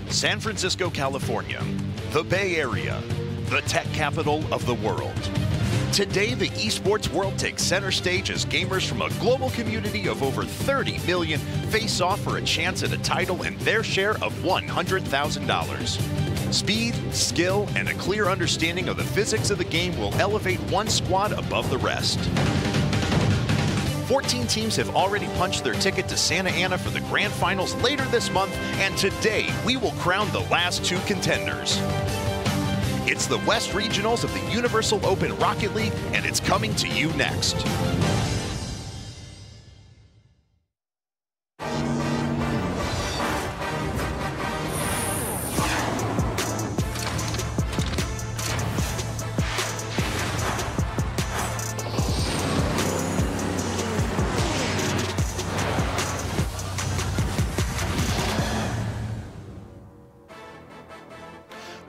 San Francisco, California, the Bay Area, the tech capital of the world. Today, the esports world takes center stage as gamers from a global community of over 30 million face off for a chance at a title and their share of $100,000. Speed, skill, and a clear understanding of the physics of the game will elevate one squad above the rest. 14 teams have already punched their ticket to Santa Ana for the grand finals later this month, and today we will crown the last two contenders. It's the West Regionals of the Universal Open Rocket League, and it's coming to you next.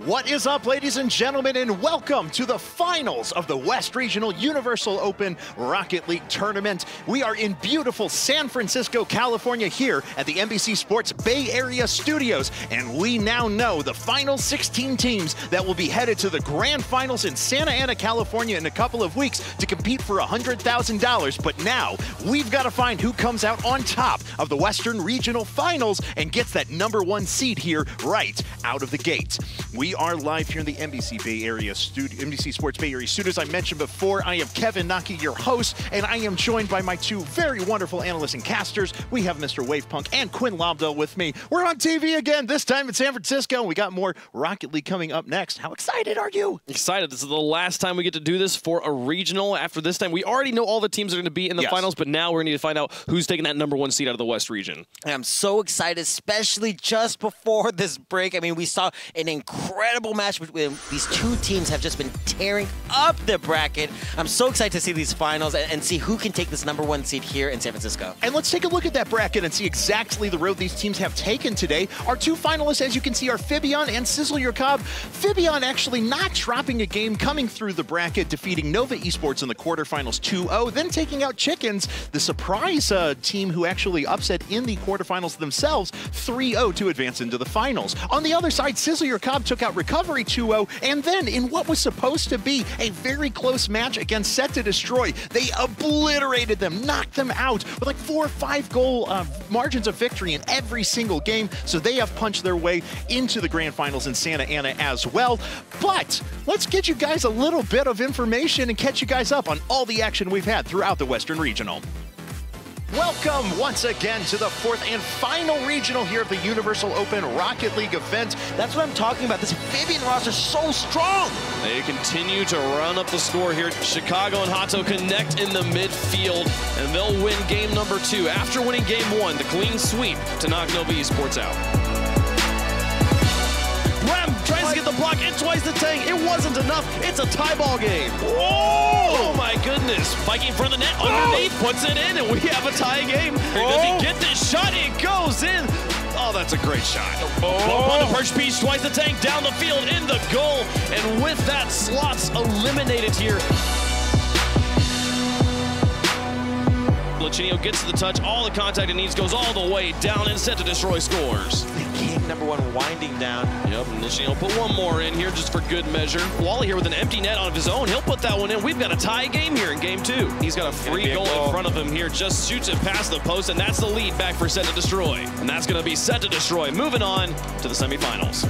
What is up, ladies and gentlemen, and welcome to the finals of the West Regional Universal Open Rocket League Tournament. We are in beautiful San Francisco, California, here at the NBC Sports Bay Area studios, and we now know the final 16 teams that will be headed to the grand finals in Santa Ana, California in a couple of weeks to compete for $100,000. But now we've got to find who comes out on top of the Western Regional Finals and gets that #1 seed here right out of the gate. We are live here in the NBC Bay Area studio, NBC Sports Bay Area studios. I mentioned before, I am Kevin Naki, your host, and I am joined by my two very wonderful analysts and casters. We have Mr. Wavepunk and Quinn Lobdell with me. We're on TV again, this time in San Francisco, and we got more Rocket League coming up next. How excited are you? Excited. This is the last time we get to do this for a regional. After this time, we already know all the teams are going to be in the finals, but now we're going to need to find out who's taking that #1 seed out of the West region. And I'm so excited, especially just before this break. I mean, we saw an incredible match between these two teams have just been tearing up the bracket. I'm so excited to see these finals and see who can take this #1 seed here in San Francisco. And let's take a look at that bracket and see exactly the road these teams have taken today. Our two finalists, as you can see, are Fibeon and SizzleUrCob. Fibeon actually not dropping a game, coming through the bracket, defeating Nova Esports in the quarterfinals 2-0, then taking out Chickens, the surprise team who actually upset in the quarterfinals themselves, 3-0 to advance into the finals. On the other side, SizzleUrCob took out Recovery 2-0, and then in what was supposed to be a very close match against Set to Destroy, they obliterated them, knocked them out with like 4 or 5 goal margins of victory in every single game, so they have punched their way into the grand finals in Santa Ana as well. But let's get you guys a little bit of information and catch you guys up on all the action we've had throughout the Western Regional. Welcome once again to the 4th and final regional here of the Universal Open Rocket League event. That's what I'm talking about. This Fibeon roster is so strong. They continue to run up the score here. Chicago and Hato connect in the midfield, and they'll win game #2 after winning game 1, the clean sweep to knock Nova Esports out. Rem tries to get the block and twice the tank. It wasn't enough. It's a tie ball game. Oh my goodness. Viking in front of the net, underneath, puts it in, and we have a tie game. Does he get this shot? It goes in. Oh, that's a great shot. Bump on the perch piece, twice the tank, down the field, in the goal. And with that, Slots eliminated here. Lachinio gets to the touch, all the contact it needs, goes all the way down, and Set to Destroy scores. Game #1 winding down. Yep, and Lachinio put one more in here just for good measure. Wally here with an empty net of his own. He'll put that one in. We've got a tie game here in game 2. He's got a free goal in front of him here, just shoots it past the post, and that's the lead back for Set to Destroy. And that's going to be Set to Destroy, moving on to the semifinals.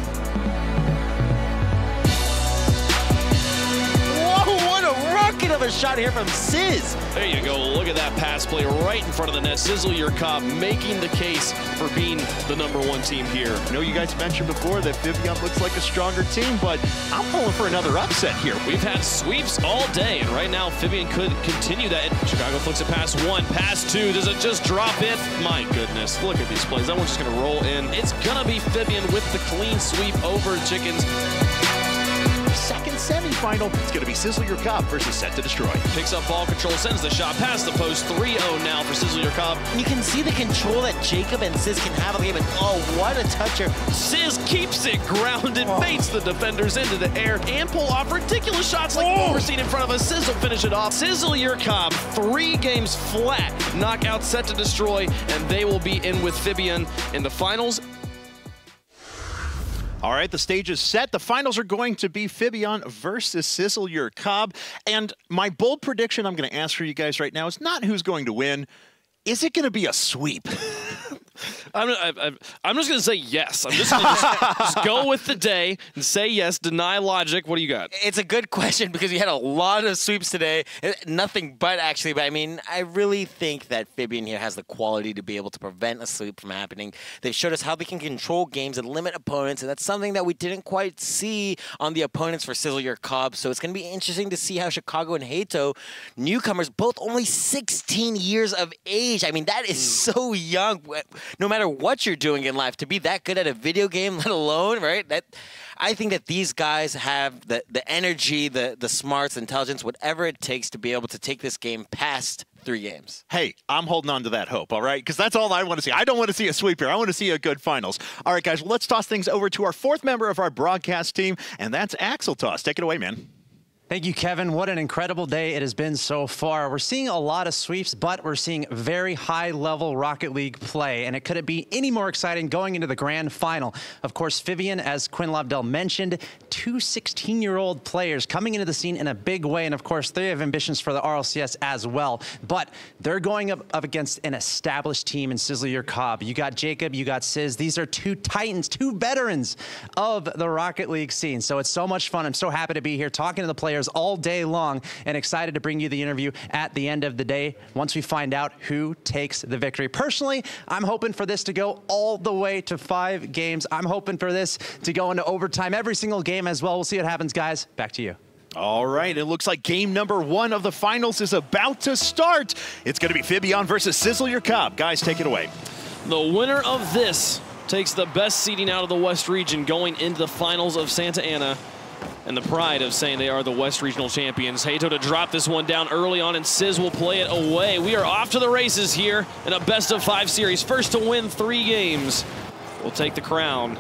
Rocket of a shot here from Sizz. There you go. Look at that pass play right in front of the net. SizzleUrCob making the case for being the #1 team here. I know you guys mentioned before that Fibeon looks like a stronger team, but I'm pulling for another upset here. We've had sweeps all day, and right now Fibeon could continue that. Chicago flicks it past 1, past 2. Does it just drop in? My goodness, look at these plays. That one's just going to roll in. It's going to be Fibeon with the clean sweep over Chickens. Second semifinal, it's going to be SizzleUrCob versus Set to Destroy. Picks up ball control, sends the shot past the post. 3-0 now for SizzleUrCob. And you can see the control that Jacob and Sizz can have on the game. And oh, what a toucher. Sizz keeps it grounded, baits the defenders into the air, and pull off ridiculous shots like what we're seeing in front of us. Sizz will finish it off. SizzleUrCob, 3 games flat, knock out Set to Destroy, and they will be in with Fibeon in the finals. All right, the stage is set. The finals are going to be Fibeon versus SizzleUrCob. And my bold prediction I'm going to ask for you guys right now is not who's going to win. Is it going to be a sweep? I'm just going to say yes. I'm just going to just go with the day and say yes, deny logic. What do you got? It's a good question because we had a lot of sweeps today. Nothing but, actually. But, I mean, I really think that Fibeon here has the quality to be able to prevent a sweep from happening. They've showed us how they can control games and limit opponents, and that's something that we didn't quite see on the opponents for SizzleUrCob. So it's going to be interesting to see how Chicago and Hato, newcomers, both only 16 years of age. I mean, that is so young. No matter what you're doing in life, to be that good at a video game, let alone, right? I think that these guys have the energy, the smarts, intelligence, whatever it takes to be able to take this game past 3 games. Hey, I'm holding on to that hope, all right? Because that's all I want to see. I don't want to see a sweep here. I want to see a good finals. All right, guys, well, let's toss things over to our 4th member of our broadcast team, and that's Axel Toss. Take it away, man. Thank you, Kevin. What an incredible day it has been so far. We're seeing a lot of sweeps, but we're seeing very high-level Rocket League play, and it couldn't be any more exciting going into the grand final. Of course, Fibeon, as Quinn Lobdell mentioned, 2 16-year-old players coming into the scene in a big way, and of course, they have ambitions for the RLCS as well. But they're going up against an established team in SizzleUrCob. You got Jacob, you got Sizz. These are 2 titans, 2 veterans of the Rocket League scene. So it's so much fun. I'm so happy to be here talking to the players all day long and excited to bring you the interview at the end of the day once we find out who takes the victory. Personally, I'm hoping for this to go all the way to 5 games. I'm hoping for this to go into overtime every single game as well. We'll see what happens, guys. Back to you. All right, it looks like game number 1 of the finals is about to start. It's going to be Fibeon versus SizzleUrCob. Guys, take it away. The winner of this takes the best seeding out of the West region going into the finals of Santa Ana, and the pride of saying they are the West Regional champions. Hato to drop this one down early on, and Sizz will play it away. We are off to the races here in a best-of-5 series. First to win 3 games will take the crown.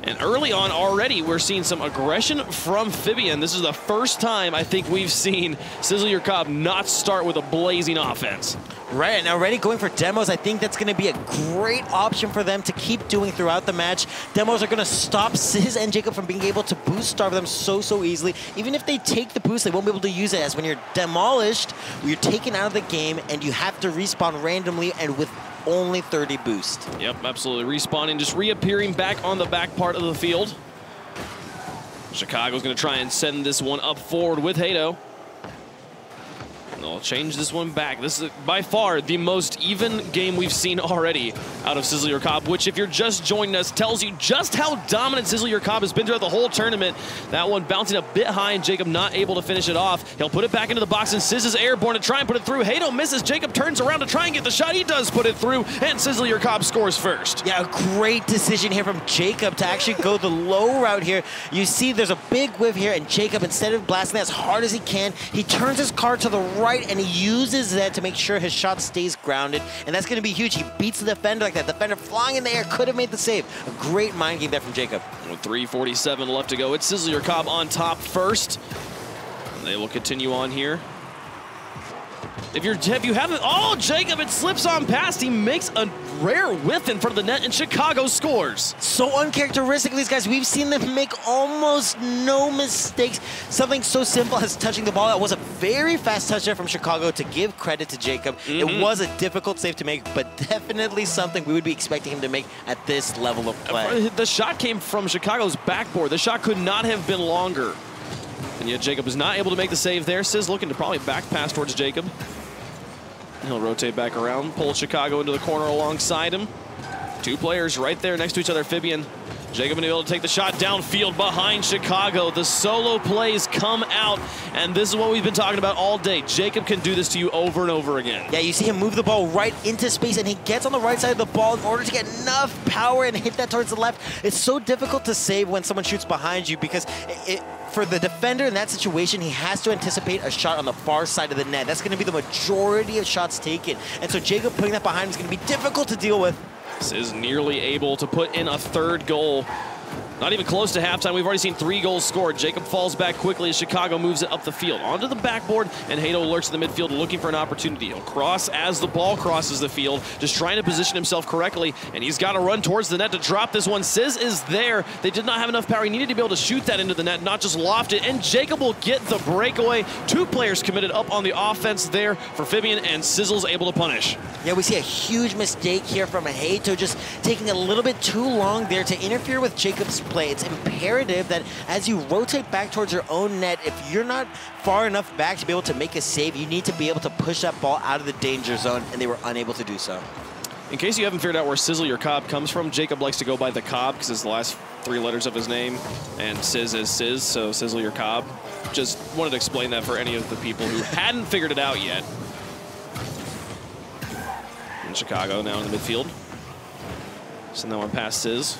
And early on already, we're seeing some aggression from Fibeon. This is the first time I think we've seen SizzleUrCob not start with a blazing offense. Right, and already going for demos, I think that's going to be a great option for them to keep doing throughout the match. Demos are going to stop Sizz and Jacob from being able to boost starve them so easily. Even if they take the boost, they won't be able to use it, as when you're demolished, you're taken out of the game, and you have to respawn randomly and with only 30 boost. Yep, absolutely. Respawning, just reappearing back on the back part of the field. Chicago's going to try and send this one up forward with Hato. They'll change this one back. This is by far the most even game we've seen already out of SizzleUrCob, which, if you're just joining us, tells you just how dominant SizzleUrCob has been throughout the whole tournament. That one bouncing a bit high, and Jacob not able to finish it off. He'll put it back into the box, and Sizz is airborne to try and put it through. Hato misses. Jacob turns around to try and get the shot. He does put it through, and SizzleUrCob scores first. Yeah, a great decision here from Jacob to actually go the low route here. You see there's a big whiff here, and Jacob, instead of blasting as hard as he can, he turns his car to the right, and he uses that to make sure his shot stays grounded, and that's going to be huge. He beats the defender like that. The defender flying in the air could have made the save. A great mind game there from Jacob. With 3:47 left to go, it's SizzleUrCob on top first. And they will continue on here. If you haven't, oh, Jacob, it slips on past. He makes a rare whiff in front of the net, and Chicago scores. So uncharacteristic of these guys. We've seen them make almost no mistakes. Something so simple as touching the ball. That was a very fast touch there from Chicago, to give credit to Jacob. It was a difficult save to make, but definitely something we would be expecting him to make at this level of play. The shot came from Chicago's backboard. The shot could not have been longer. And yet Jacob is not able to make the save there. Sizz looking to probably back pass towards Jacob. He'll rotate back around, pull Chicago into the corner alongside him. 2 players right there next to each other. Fibeon, Jacob going to be able to take the shot downfield behind Chicago. The solo plays come out, and this is what we've been talking about all day. Jacob can do this to you over and over again. Yeah, you see him move the ball right into space, and he gets on the right side of the ball in order to get enough power and hit that towards the left. It's so difficult to save when someone shoots behind you, because for the defender in that situation, he has to anticipate a shot on the far side of the net. That's going to be the majority of shots taken. And so Jacob putting that behind him is going to be difficult to deal with. Sizz nearly able to put in a 3rd goal. Not even close to halftime. We've already seen 3 goals scored. Jacob falls back quickly as Chicago moves it up the field. Onto the backboard, and Hato lurks in the midfield looking for an opportunity. He'll cross as the ball crosses the field, just trying to position himself correctly, and he's got to run towards the net to drop this one. Sizz is there. They did not have enough power. He needed to be able to shoot that into the net, not just loft it, and Jacob will get the breakaway. 2 players committed up on the offense there for Fibeon, and Sizzle's able to punish. Yeah, we see a huge mistake here from Hato, just taking a little bit too long there to interfere with Jacob's play. It's imperative that as you rotate back towards your own net, if you're not far enough back to be able to make a save, you need to be able to push that ball out of the danger zone, and they were unable to do so. In case you haven't figured out where SizzleUrCob comes from, Jacob likes to go by the Cobb because it's the last 3 letters of his name, and Sizz is Sizz, so SizzleUrCob. Just wanted to explain that for any of the people who hadn't figured it out yet. And Chicago now in the midfield. Send that one past Sizz.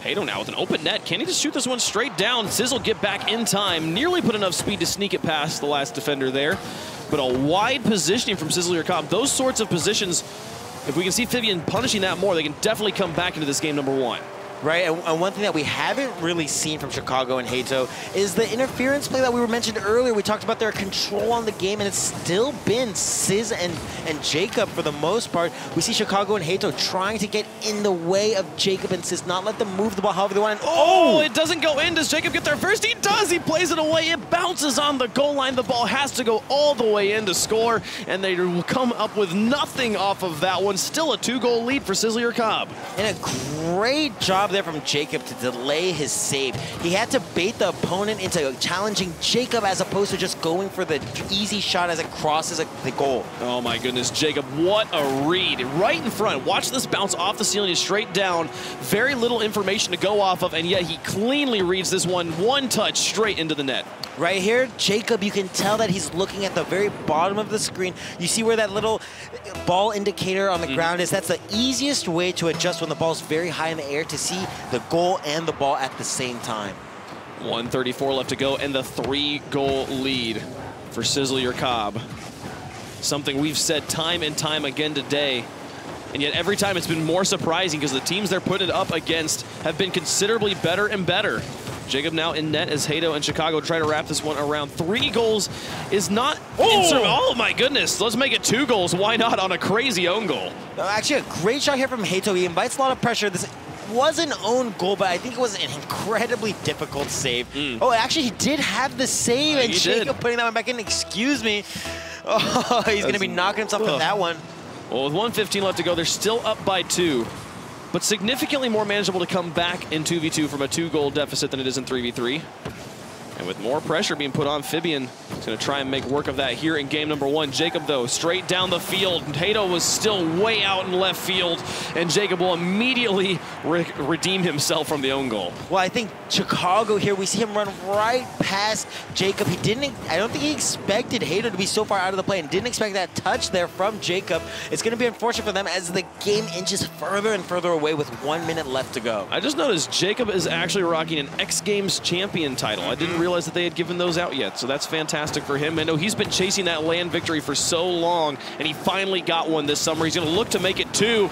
Hato now with an open net. Can he just shoot this one straight down? Sizz will get back in time. Nearly put enough speed to sneak it past the last defender there. But a wide positioning from SizzleUrCob. Those sorts of positions, if we can see Fibeon punishing that more, they can definitely come back into this game number 1. Right, and one thing that we haven't really seen from Chicago and Hato is the interference play that we were mentioned earlier. We talked about their control on the game, and it's still been Sizz and Jacob for the most part. We see Chicago and Hato trying to get in the way of Jacob and Sizz, not let them move the ball however they want. Oh, it doesn't go in. Does Jacob get there first? He does. He plays it away. It bounces on the goal line. The ball has to go all the way in to score, and they will come up with nothing off of that one. Still a 2-goal lead for SizzleUrCob. And a great job there from Jacob to delay his save. He had to bait the opponent into challenging Jacob as opposed to just going for the easy shot as it crosses the goal. Oh my goodness, Jacob, what a read. Right in front. Watch this bounce off the ceiling straight down. Very little information to go off of, and yet he cleanly reads this one touch straight into the net. Right here, Jacob, you can tell that he's looking at the very bottom of the screen. You see where that little ball indicator on the ground is? That's the easiest way to adjust when the ball's very high in the air to see the goal and the ball at the same time. 1:34 left to go, and the 3-goal lead for SizzleUrCob. Something we've said time and time again today, and yet every time it's been more surprising because the teams they're putting it up against have been considerably better and better. Jacob now in net as Hato and Chicago try to wrap this one around. 3 goals is not... Oh my goodness, let's make it 2 goals. Why not on a crazy own goal? Actually, a great shot here from Hato. He invites a lot of pressure. This was an own goal, but I think it was an incredibly difficult save. Oh, actually, he did have the save, and Jacob putting that one back in. Excuse me. Oh, he's going to be knocking himself with that one. Well, with 1:15 left to go, they're still up by 2. But significantly more manageable to come back in 2v2 from a 2-goal deficit than it is in 3v3. And with more pressure being put on, Fibeon is going to try and make work of that here in game number 1. Jacob, though, straight down the field. Hato was still way out in left field, and Jacob will immediately redeem himself from the own goal. Well, I think Chicago here, we see him run right past Jacob. I don't think he expected Hato to be so far out of the play and didn't expect that touch there from Jacob. It's going to be unfortunate for them as the game inches further and further away with 1 minute left to go. I just noticed Jacob is actually rocking an X Games champion title. I didn't realize that they had given those out yet, so that's fantastic for him. I know he's been chasing that land victory for so long, and he finally got one this summer. He's going to look to make it 2.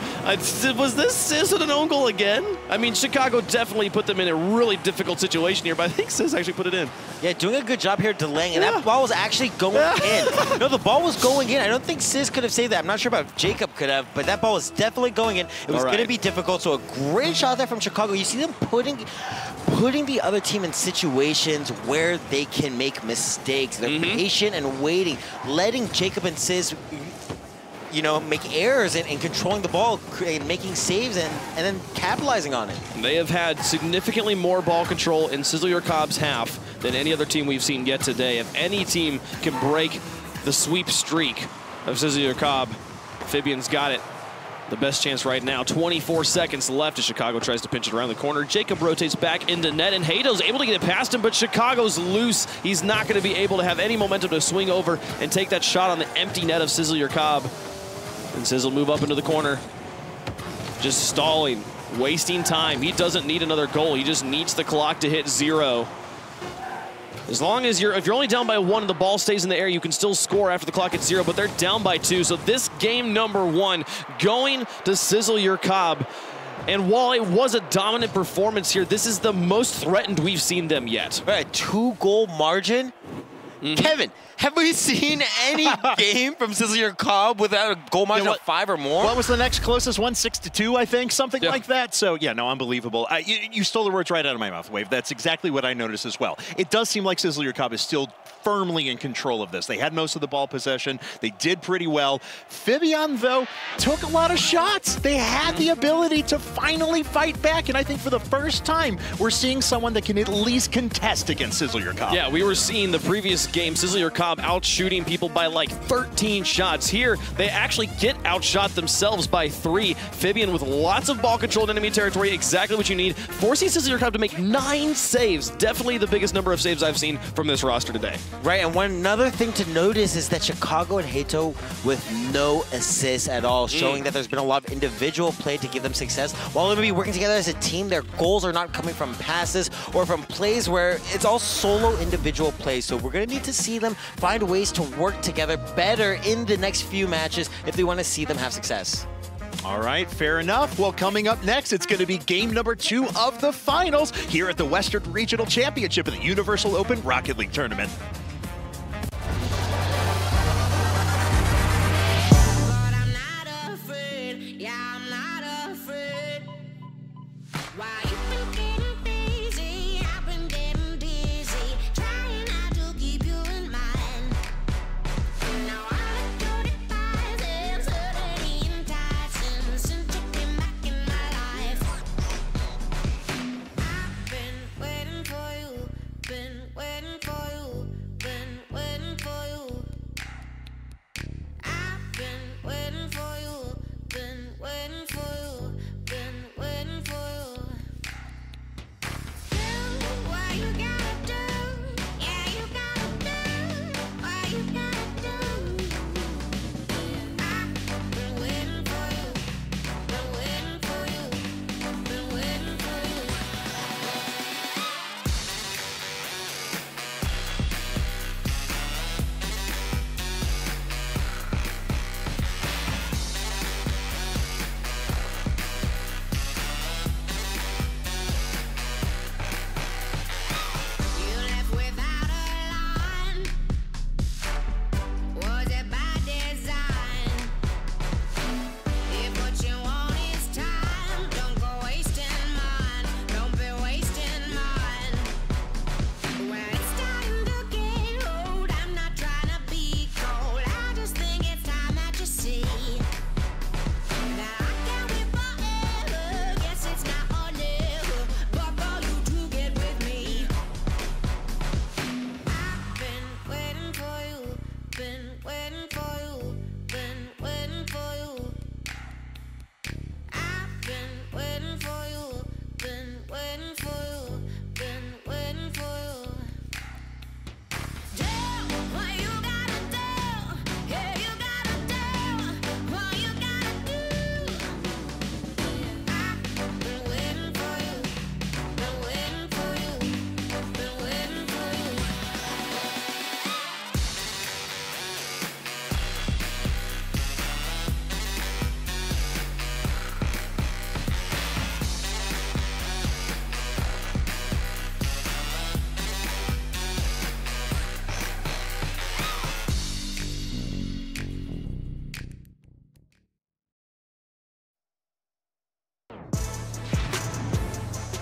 Was this Sizz with an own goal again? I mean, Chicago definitely put them in a really difficult situation here, but I think Sizz actually put it in. Yeah, doing a good job here delaying, and that ball was actually going in. No, the ball was going in. I don't think Sizz could have saved that. I'm not sure about if Jacob could have, but that ball was definitely going in. It was going to be difficult, so a great shot there from Chicago. You see them putting the other team in situations where they can make mistakes. They're patient and waiting, letting Jacob and Sizz, you know, make errors and controlling the ball, making saves and then capitalizing on it. They have had significantly more ball control in SizzleUrCob's half than any other team we've seen yet today. If any team can break the sweep streak of SizzleUrCob, Fibeon's got it. The best chance right now. 24 seconds left as Chicago tries to pinch it around the corner. Jacob rotates back into net, and Hato's able to get it past him, but Chicago's loose. He's not going to be able to have any momentum to swing over and take that shot on the empty net of SizzleUrCob. And Sizzle move up into the corner. Just stalling, wasting time. He doesn't need another goal. He just needs the clock to hit 0. As long as if you're only down by 1 and the ball stays in the air, you can still score after the clock hits 0, but they're down by 2. So this game number 1 going to SizzleUrCob. And while it was a dominant performance here, this is the most threatened we've seen them yet. Right, 2-goal margin. Kevin, have we seen any game from SizzleUrCob without a goal margin of 5 or more? What was the next closest one? 6-2, I think, something like that. So, yeah, no, unbelievable. You stole the words right out of my mouth, Wave. That's exactly what I noticed as well. It does seem like SizzleUrCob is still firmly in control of this. They had most of the ball possession. They did pretty well. Fibeon, though, took a lot of shots. They had the ability to finally fight back, and I think for the first time, we're seeing someone that can at least contest against SizzleUrCob. Yeah, we were seeing the previous game, SizzleUrCob out shooting people by like 13 shots. Here, they actually get outshot themselves by 3. Fibeon with lots of ball control in enemy territory, exactly what you need, forcing SizzleUrCob to make 9 saves. Definitely the biggest number of saves I've seen from this roster today. Right, and another thing to notice is that Chicago and Hato with no assists at all, showing that there's been a lot of individual play to give them success. While they may be working together as a team, their goals are not coming from passes or from plays where it's all solo individual plays. So we're going to need to see them find ways to work together better in the next few matches if they want to see them have success. All right, fair enough. Well, coming up next, it's going to be game number 2 of the finals here at the Western Regional Championship of the Universal Open Rocket League Tournament.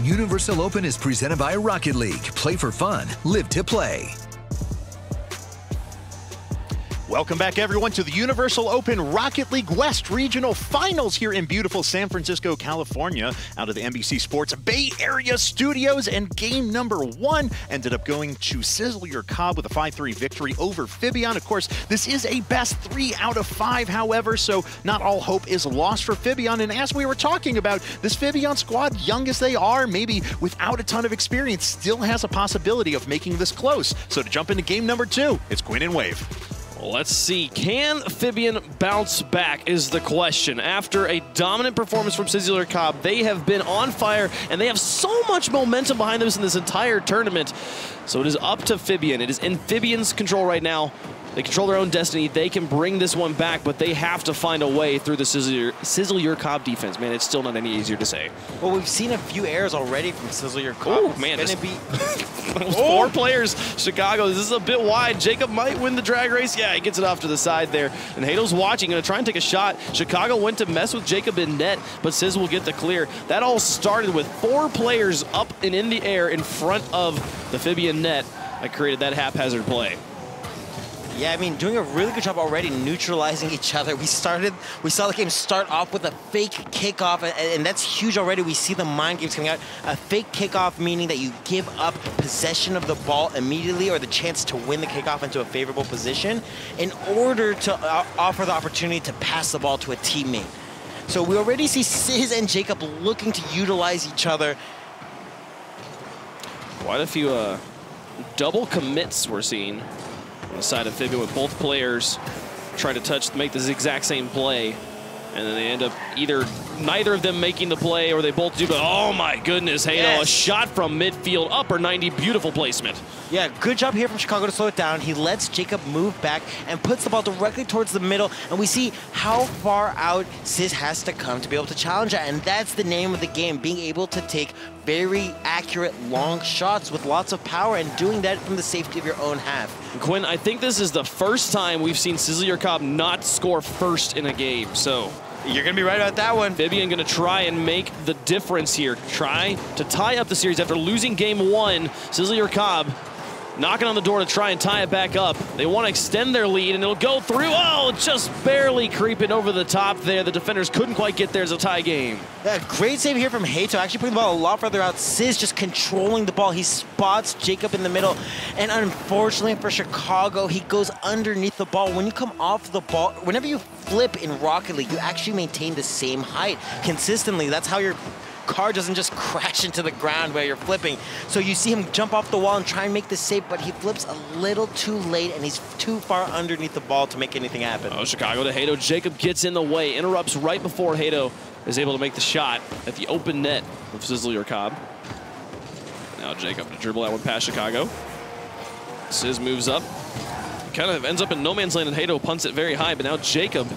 Universal Open is presented by Rocket League. Play for fun, live to play. Welcome back, everyone, to the Universal Open Rocket League West Regional Finals here in beautiful San Francisco, California, out of the NBC Sports Bay Area studios. And game number 1 ended up going to SizzleUrCob with a 5-3 victory over Fibeon. Of course, this is a best 3 out of 5, however, so not all hope is lost for Fibeon. And as we were talking about, this Fibeon squad, young as they are, maybe without a ton of experience, still has a possibility of making this close. So to jump into game number 2, it's Quinn and Wave. Let's see. Can Fibeon bounce back is the question. After a dominant performance from SizzleUrCob, they have been on fire, and they have so much momentum behind them in this entire tournament. So it is up to Fibeon. It is in Fibeon's control right now. They control their own destiny. They can bring this one back, but they have to find a way through the SizzleUrCob defense. Man, it's still not any easier to say. Well, we've seen a few errors already from SizzleUrCob. Oh, man. It's gonna be 4 players. Chicago, this is a bit wide. Jacob might win the drag race. Yeah, he gets it off to the side there. And Hado's watching, going to try and take a shot. Chicago went to mess with Jacob in net, but Sizz will get the clear. That all started with 4 players up and in the air in front of the Fibeon net. I created that haphazard play. Yeah, I mean, doing a really good job already neutralizing each other. We saw the game start off with a fake kickoff, and that's huge already. We see the mind games coming out. A fake kickoff meaning that you give up possession of the ball immediately or the chance to win the kickoff into a favorable position in order to offer the opportunity to pass the ball to a teammate. So we already see Sizz and Jacob looking to utilize each other. Quite a few double commits we're seeing on the side of Fibeon with both players trying to make this exact same play, and then they end up neither of them making the play, or they both do. But oh my goodness, Hado, yes. A shot from midfield, upper 90, beautiful placement. Yeah, good job here from Chicago to slow it down. He lets Jacob move back and puts the ball directly towards the middle, and we see how far out Sizz has to come to be able to challenge that, and that's the name of the game, being able to take very accurate long shots with lots of power and doing that from the safety of your own half. Quinn, I think this is the first time we've seen SizzleUrCob not score first in a game, so you're going to be right about that one. Fibeon going to try and make the difference here. Try to tie up the series after losing game 1. SizzleUrCob knocking on the door to try and tie it back up. They want to extend their lead, and it'll go through. Oh, just barely creeping over the top there. The defenders couldn't quite get there as a tie game. Yeah, great save here from Hato, actually putting the ball a lot further out. Sizz just controlling the ball. He spots Jacob in the middle, and unfortunately for Chicago, he goes underneath the ball. When you come off the ball, whenever you flip in Rocket League, you actually maintain the same height consistently. That's how your car doesn't just crash into the ground where you're flipping. So you see him jump off the wall and try and make the save, but he flips a little too late, and he's too far underneath the ball to make anything happen. Oh, Chicago to Hato. Jacob gets in the way, interrupts right before Hato is able to make the shot at the open net of SizzleUrCob. Now Jacob to dribble that one past Chicago. Sizz moves up. Kind of ends up in no man's land, and Hato punts it very high, but now Jacob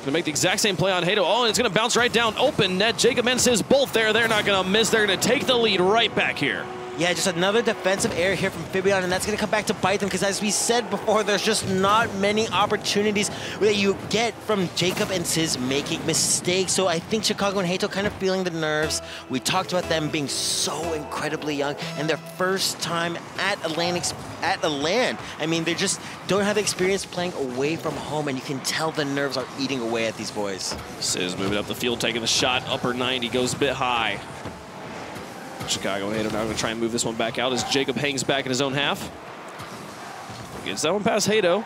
to make the exact same play on Hato. Oh, and it's going to bounce right down. Open net. Jacob and Sizz both there. They're not going to miss. They're going to take the lead right back here. Yeah, just another defensive error here from Fibeon, and that's going to come back to bite them because, as we said before, there's just not many opportunities that you get from Jacob and Sizz making mistakes. So I think Chicago and Hato kind of feeling the nerves. We talked about them being so incredibly young and their first time at a LAN. I mean, they just don't have the experience playing away from home, and you can tell the nerves are eating away at these boys. Sizz moving up the field, taking the shot, upper 90, goes a bit high. Chicago and Hato now going to try and move this one back out as Jacob hangs back in his own half. Gets that one past Hato.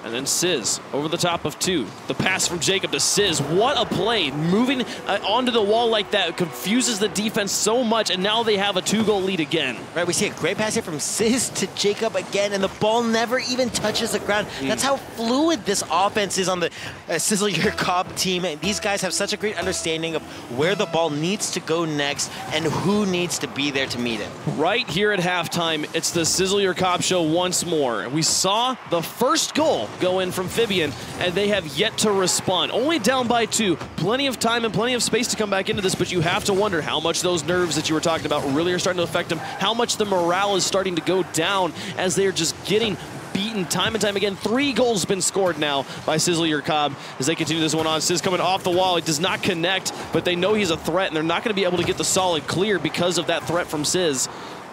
And then Sizz over the top of 2. The pass from Jacob to Sizz. What a play. Moving onto the wall like that confuses the defense so much, and now they have a 2-goal lead again. Right, we see a great pass here from Sizz to Jacob again, and the ball never even touches the ground. That's how fluid this offense is on the SizzleUrCob team. And these guys have such a great understanding of where the ball needs to go next and who needs to be there to meet it. Right here at halftime, it's the SizzleUrCob show once more. We saw the first goal go in from Fibeon, and they have yet to respond. Only down by 2. Plenty of time and plenty of space to come back into this, but you have to wonder how much those nerves that you were talking about really are starting to affect them, how much the morale is starting to go down as they're just getting beaten time and time again. 3 goals been scored now by SizzleUrCob as they continue this one on. Sizz coming off the wall. He does not connect, but they know he's a threat, and they're not going to be able to get the solid clear because of that threat from Sizz.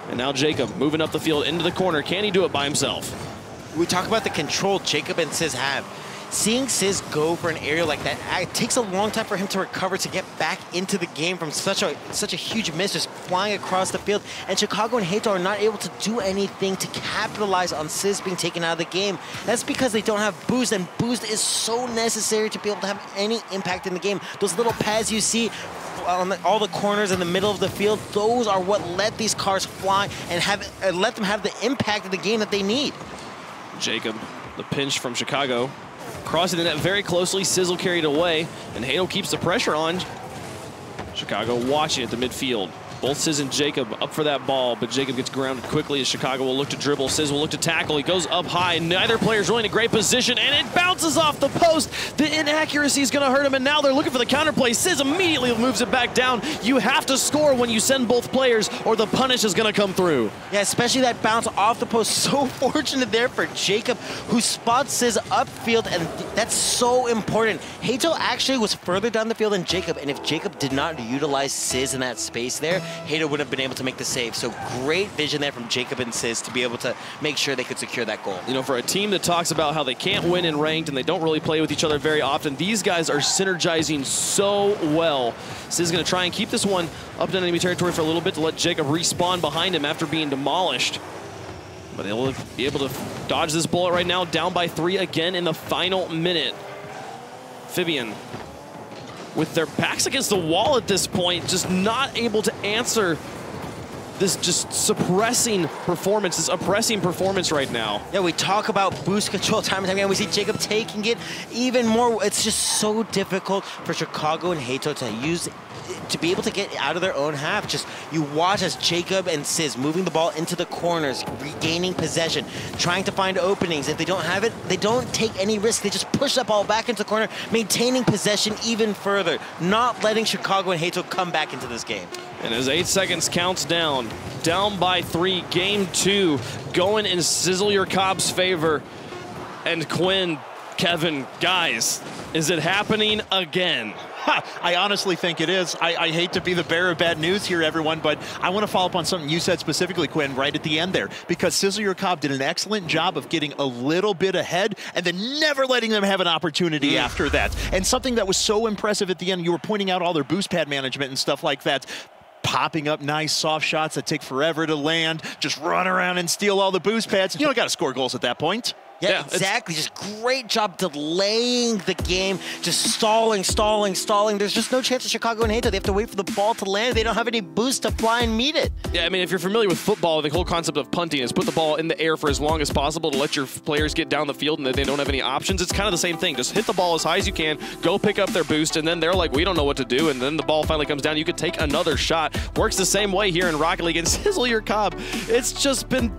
And now Jacob moving up the field into the corner. Can he do it by himself? We talk about the control Jacob and Sizz have. Seeing Sizz go for an area like that, it takes a long time for him to recover to get back into the game from such a huge miss, just flying across the field. And Chicago and Hato are not able to do anything to capitalize on Sizz being taken out of the game. That's because they don't have boost, and boost is so necessary to be able to have any impact in the game. Those little pads you see on all the corners in the middle of the field, those are what let these cars fly and let them have the impact of the game that they need. Jacob, the pinch from Chicago, crossing the net very closely. Sizzle carried away, and Hato keeps the pressure on. Chicago watching at the midfield. Both Sizz and Jacob up for that ball, but Jacob gets grounded quickly as Chicago will look to dribble. Sizz will look to tackle. He goes up high. Neither player's really in a great position, and it bounces off the post. The inaccuracy is going to hurt him, and now they're looking for the counterplay. Sizz immediately moves it back down. You have to score when you send both players, or the punish is going to come through. Yeah, especially that bounce off the post. So fortunate there for Jacob, who spots Sizz upfield, and that's so important. Hato actually was further down the field than Jacob, and if Jacob did not utilize Sizz in that space there, Hato would have been able to make the save. So great vision there from Jacob and Sizz to be able to make sure they could secure that goal. You know, for a team that talks about how they can't win in ranked and they don't really play with each other very often, these guys are synergizing so well. Sizz is going to try and keep this one up to enemy territory for a little bit to let Jacob respawn behind him after being demolished. But they'll be able to dodge this bullet right now, down by 3 again in the final minute. Fibeon, with their backs against the wall at this point, just not able to answer this just suppressing performance, this oppressing performance right now. Yeah, we talk about boost control time and time again. We see Jacob taking it even more. It's just so difficult for Chicago and Hato to be able to get out of their own half. Just you watch as Jacob and Sizz moving the ball into the corners, regaining possession, trying to find openings. If they don't have it, they don't take any risk. They just push that ball back into the corner, maintaining possession even further, not letting Chicago and Hato come back into this game. And as 8 seconds counts down by 3, game 2, going in SizzleUrCob's favor. And Quinn, Kevin, guys, is it happening again? I honestly think it is. I hate to be the bearer of bad news here, everyone, but I want to follow up on something you said specifically, Quinn, right at the end there, because SizzleUrCob did an excellent job of getting a little bit ahead and then never letting them have an opportunity after that. And something that was so impressive at the end, you were pointing out all their boost pad management and stuff like that. Popping up nice soft shots that take forever to land, just run around and steal all the boost pads. You don't got to score goals at that point. Yeah, exactly. Just great job delaying the game, just stalling. There's just no chance of Chicago and Hato. They have to wait for the ball to land. They don't have any boost to fly and meet it. Yeah, I mean, if you're familiar with football, the whole concept of punting is put the ball in the air for as long as possible to let your players get down the field and they don't have any options. It's kind of the same thing. Just hit the ball as high as you can, go pick up their boost, and then they're like, we don't know what to do, and then the ball finally comes down. You could take another shot. Works the same way here in Rocket League. And SizzleUrCob, it's just been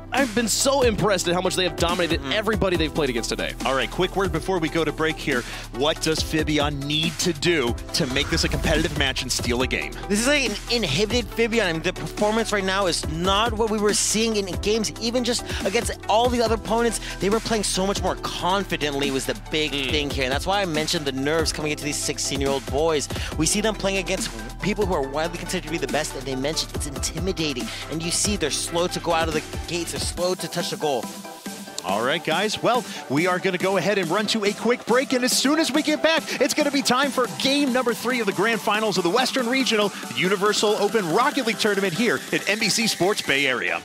I've been so impressed at how much they have dominated everybody they've played against today. All right, quick word before we go to break here. What does Fibeon need to do to make this a competitive match and steal a game? This is like an inhibited Fibeon. I mean, the performance right now is not what we were seeing in games, even just against all the other opponents. They were playing so much more confidently was the big thing here. And that's why I mentioned the nerves coming into these 16-year-old boys. We see them playing against people who are widely considered to be the best, and they mentioned it's intimidating. And you see they're slow to go out of the gates. They're slow to touch the goal. All right, guys. Well, we are going to go ahead and run to a quick break, and as soon as we get back, it's going to be time for game number 3 of the grand finals of the Western Regional Universal Open Rocket League Tournament here at NBC Sports Bay Area.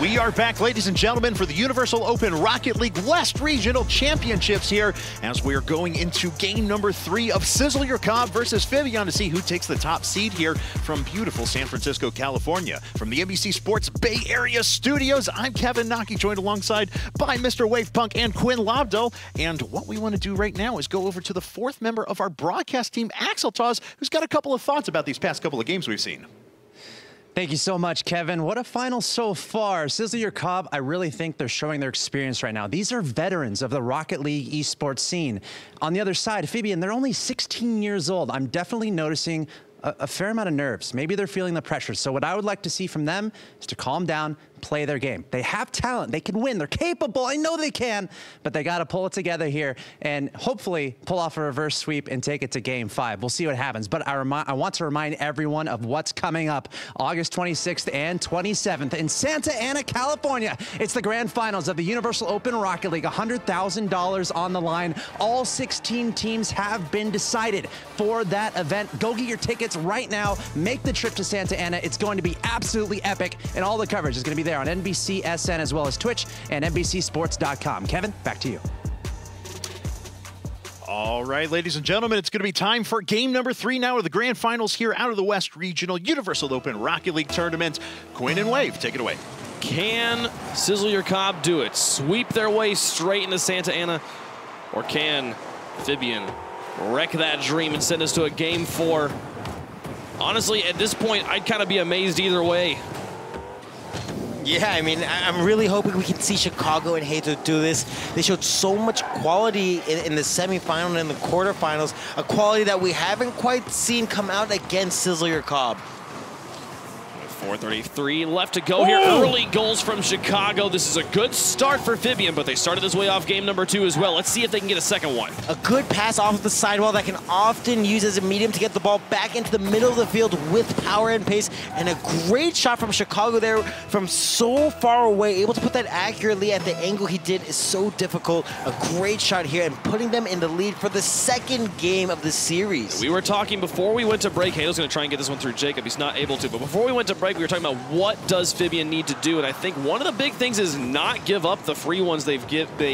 We are back, ladies and gentlemen, for the Universal Open Rocket League West Regional Championships here as we are going into game number 3 of SizzleUrCob versus Fibeon to see who takes the top seed here from beautiful San Francisco, California. From the NBC Sports Bay Area studios, I'm Kevin Naki, joined alongside by Mr. Wavepunk and Quinn Lobdell. And what we want to do right now is go over to the 4th member of our broadcast team, Axel Taz, who's got a couple of thoughts about these past couple of games we've seen. Thank you so much, Kevin. What a final so far. SizzleUrCob, I really think they're showing their experience right now. These are veterans of the Rocket League esports scene. On the other side, Fibeon, they're only 16 years old. I'm definitely noticing a fair amount of nerves. Maybe they're feeling the pressure. So what I would like to see from them is to calm down, play their game. They have talent. They can win. They're capable. I know they can, but they got to pull it together here and hopefully pull off a reverse sweep and take it to game 5. We'll see what happens. But I want to remind everyone of what's coming up August 26th and 27th in Santa Ana, California. It's the grand finals of the Universal Open Rocket League. $100,000 on the line. All 16 teams have been decided for that event. Go get your tickets right now. Make the trip to Santa Ana. It's going to be absolutely epic, and all the coverage is going to be there on NBC, SN, as well as Twitch and NBCSports.com. Kevin, back to you. All right, ladies and gentlemen, it's going to be time for game number 3 now of the grand finals here out of the West Regional Universal Open Rocket League Tournament. Quinn and Wave, take it away. Can SizzleUrCob do it? Sweep their way straight into Santa Ana? Or can Fibeon wreck that dream and send us to a game 4? Honestly, at this point, I'd kind of be amazed either way. Yeah, I mean, I'm really hoping we can see Chicago and Hato do this. They showed so much quality in the semifinal and in the quarterfinals, a quality that we haven't quite seen come out against SizzleUrCob. 4:33 left to go here. Early goals from Chicago. This is a good start for Fibeon, but they started this way off game number 2 as well. Let's see if they can get a second one. A good pass off of the sidewall that can often use as a medium to get the ball back into the middle of the field with power and pace, and a great shot from Chicago there from so far away. Able to put that accurately at the angle he did is so difficult. A great shot here and putting them in the lead for the 2nd game of the series. We were talking before we went to break. Hato's going to try and get this one through Jacob. He's not able to, but before we went to break, we were talking about what does Fibeon need to do, and I think one of the big things is not give up the free ones they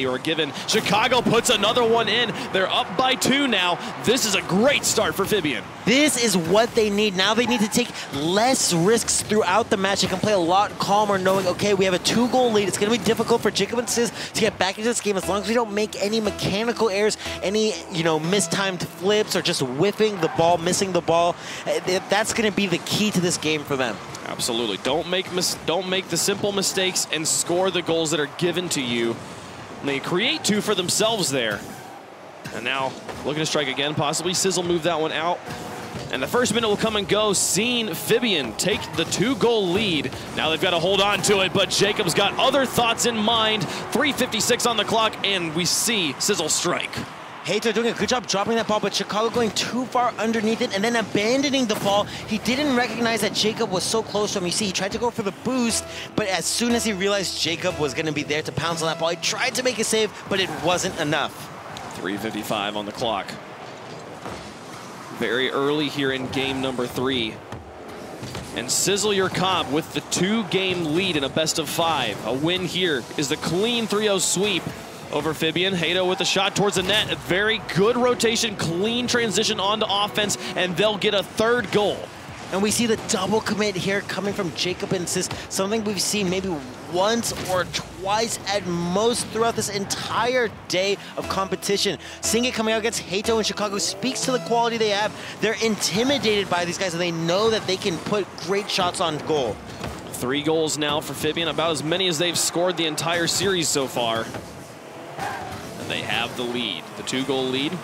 were given. Chicago puts another one in. They're up by 2 now. This is a great start for Fibeon. This is what they need. Now they need to take less risks throughout the match. They can play a lot calmer knowing, okay, we have a 2-goal lead. It's going to be difficult for Jacob and Sizz to get back into this game as long as we don't make any mechanical errors, any, mistimed flips or just whiffing the ball, missing the ball. That's going to be the key to this game for them. Absolutely. Don't make the simple mistakes and score the goals that are given to you. And they create 2 for themselves there. And now looking to strike again, possibly. Sizzle moved that one out. And the first minute will come and go, seeing Fibeon take the 2-goal lead. Now they've got to hold on to it, but Jacob's got other thoughts in mind. 3:56 on the clock, and we see Sizzle strike. Hato doing a good job dropping that ball, but Chicago going too far underneath it and then abandoning the ball. He didn't recognize that Jacob was so close to him. You see, he tried to go for the boost, but as soon as he realized Jacob was going to be there to pounce on that ball, he tried to make a save, but it wasn't enough. 3:55 on the clock. Very early here in game number 3. And SizzleUrCob with the 2-game lead in a best-of-5. A win here is the clean 3-0 sweep over Fibeon. Hato with a shot towards the net. A very good rotation, clean transition onto offense, and they'll get a 3rd goal. And we see the double commit here coming from Jacob and Sizz, something we've seen maybe once or twice at most throughout this entire day of competition. Seeing it coming out against Hato and Chicago speaks to the quality they have. They're intimidated by these guys, and they know that they can put great shots on goal. 3 goals now for Fibeon, about as many as they've scored the entire series so far. And they have the lead, the 2-goal lead,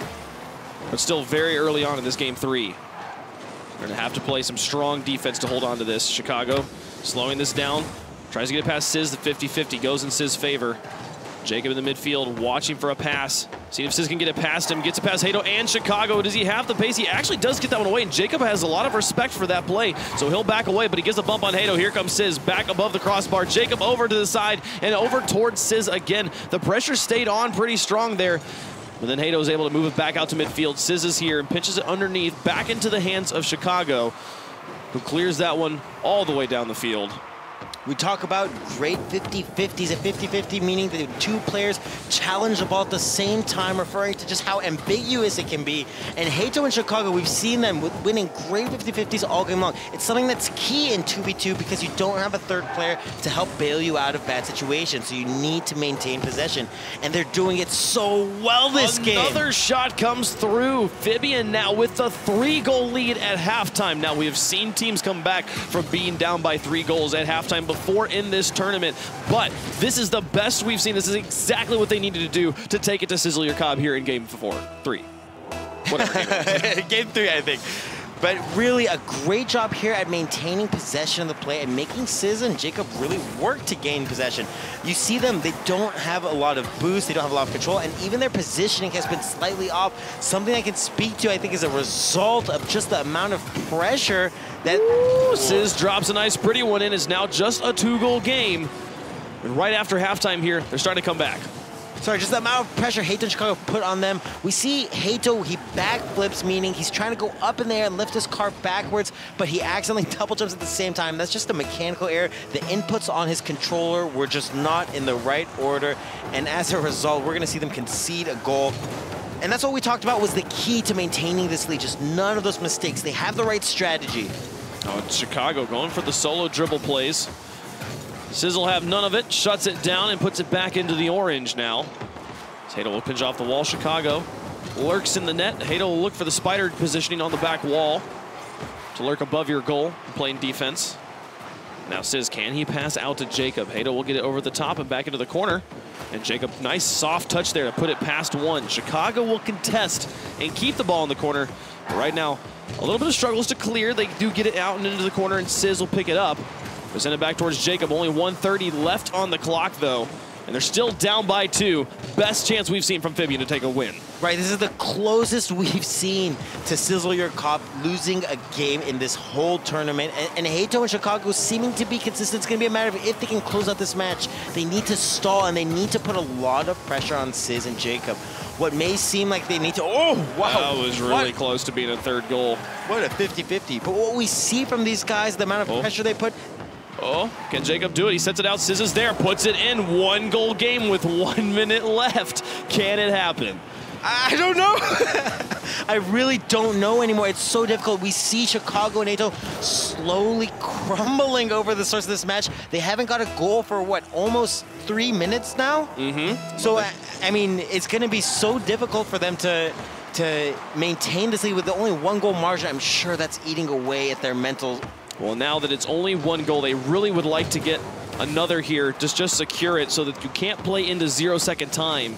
but still very early on in this game 3. They're going to have to play some strong defense to hold on to this. Chicago slowing this down. Tries to get it past Sizz. The 50-50 goes in Sizz's favor. Jacob in the midfield watching for a pass. See if Sizz can get it past him. Gets it past Hato and Chicago. Does he have the pace? He actually does get that one away, and Jacob has a lot of respect for that play. So he'll back away, but he gets a bump on Hato. Here comes Sizz back above the crossbar. Jacob over to the side and over towards Sizz again. The pressure stayed on pretty strong there. But then Hato's able to move it back out to midfield. Sizz is here and pitches it underneath back into the hands of Chicago, who clears that one all the way down the field. We talk about great 50-50s. A 50-50 meaning that two players challenge the ball at the same time, referring to just how ambiguous it can be. And Hato and Chicago, we've seen them winning great 50-50s all game long. It's something that's key in 2v2 because you don't have a third player to help bail you out of bad situations. So you need to maintain possession. And they're doing it so well this game. Another shot comes through. Fibeon now with the 3-goal lead at halftime. Now, we have seen teams come back from being down by 3 goals at halftime before in this tournament, but this is the best we've seen. This is exactly what they needed to do to take it to SizzleUrCob here in game 3. Whatever. Game 3, I think. But really a great job here at maintaining possession of the play and making Sizz and Jacob really work to gain possession. You see them, they don't have a lot of boost, they don't have a lot of control, and even their positioning has been slightly off. Something I can speak to, I think, is a result of just the amount of pressure that... Ooh, Sizz drops a nice pretty one in. It's now just a 2-goal game. And right after halftime here, they're starting to come back. Sorry, just the amount of pressure Hato and Chicago put on them. We see Hato, he backflips, meaning he's trying to go up in the air and lift his car backwards, but he accidentally double jumps at the same time. That's just a mechanical error. The inputs on his controller were just not in the right order, and as a result, we're gonna see them concede a goal. And that's what we talked about was the key to maintaining this lead, just none of those mistakes. They have the right strategy. Oh, it's Chicago going for the solo dribble plays. Sizz will have none of it, shuts it down and puts it back into the orange now. Hato will pinch off the wall. Chicago lurks in the net. Hato will look for the spider positioning on the back wall to lurk above your goal, playing defense. Now Sizz, can he pass out to Jacob? Hato will get it over the top and back into the corner. And Jacob, nice soft touch there to put it past one. Chicago will contest and keep the ball in the corner. But right now, a little bit of struggles to clear. They do get it out and into the corner, and Sizz will pick it up. They send it back towards Jacob. Only 1:30 left on the clock, though. And they're still down by 2. Best chance we've seen from Fibeon to take a win. Right, this is the closest we've seen to SizzleUrCob losing a game in this whole tournament. And Hato and Chicago seeming to be consistent. It's going to be a matter of if they can close out this match. They need to stall, and they need to put a lot of pressure on Sizz and Jacob. What may seem like they need to... Oh, wow. That was really close to being a 3rd goal. What a 50-50. But what we see from these guys, the amount of pressure they put... Oh, can Jacob do it? He sets it out. Sizz is there, puts it in. 1-goal game with 1 minute left. Can it happen? I don't know. I really don't know anymore. It's so difficult. We see Chicago and Hato slowly crumbling over the source of this match. They haven't got a goal for, what, almost 3 minutes now? Mm-hmm. So, I mean, it's going to be so difficult for them to maintain this lead with only 1-goal margin. I'm sure that's eating away at their mental... Well, now that it's only 1 goal, they really would like to get another here, just secure it so that you can't play into 0-second time.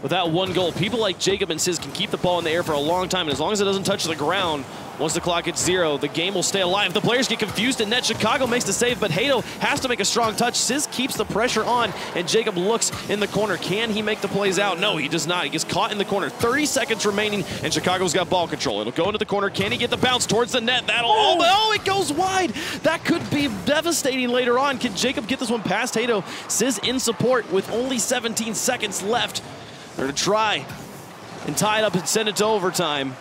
Without 1 goal, people like Jacob and Sizz can keep the ball in the air for a long time, and as long as it doesn't touch the ground, once the clock hits 0, the game will stay alive. The players get confused in net. Chicago makes the save, but Hato has to make a strong touch. Sizz keeps the pressure on, and Jacob looks in the corner. Can he make the plays out? No, he does not. He gets caught in the corner. 30 seconds remaining, and Chicago's got ball control. It'll go into the corner. Can he get the bounce towards the net? That'll... Oh, it goes wide. That could be devastating later on. Can Jacob get this one past Hato? Sizz in support with only 17 seconds left. They're to try and tie it up and send it to overtime.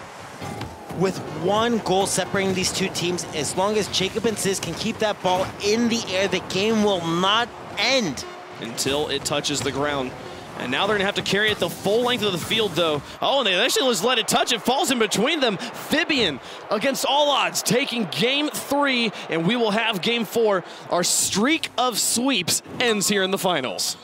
With 1 goal separating these two teams, as long as Jacob and Sizz can keep that ball in the air, the game will not end. Until it touches the ground. And now they're going to have to carry it the full length of the field, though. Oh, and they actually just let it touch. It falls in between them. Fibeon, against all odds, taking game 3, and we will have game 4. Our streak of sweeps ends here in the finals.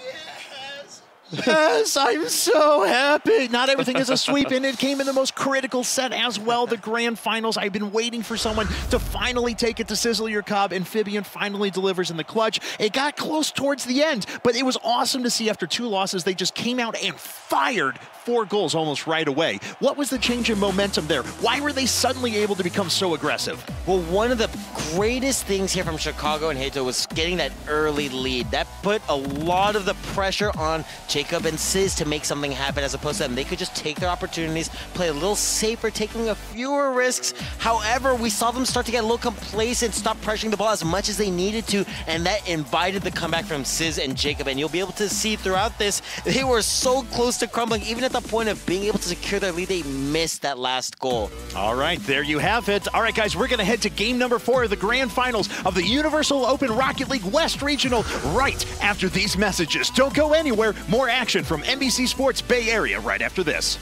Yes, I'm so happy. Not everything is a sweep, and it came in the most critical set as well, the grand finals. I've been waiting for someone to finally take it to SizzleUrCob, and Fibeon finally delivers in the clutch. It got close towards the end, but it was awesome to see after 2 losses, they just came out and fired 4 goals almost right away. What was the change in momentum there? Why were they suddenly able to become so aggressive? Well, one of the greatest things here from Chicago and Hato was getting that early lead. That put a lot of the pressure on Jacob and Sizz to make something happen, as opposed to them. They could just take their opportunities, play a little safer, taking a fewer risks. However, we saw them start to get a little complacent, stop pressuring the ball as much as they needed to, and that invited the comeback from Sizz and Jacob. And you'll be able to see throughout this, they were so close to crumbling. Even at at the point of being able to secure their lead, they missed that last goal. All right, there you have it. All right, guys, we're going to head to game number 4 of the grand finals of the Universal Open Rocket League West Regional right after these messages. Don't go anywhere. More action from NBC Sports Bay Area right after this.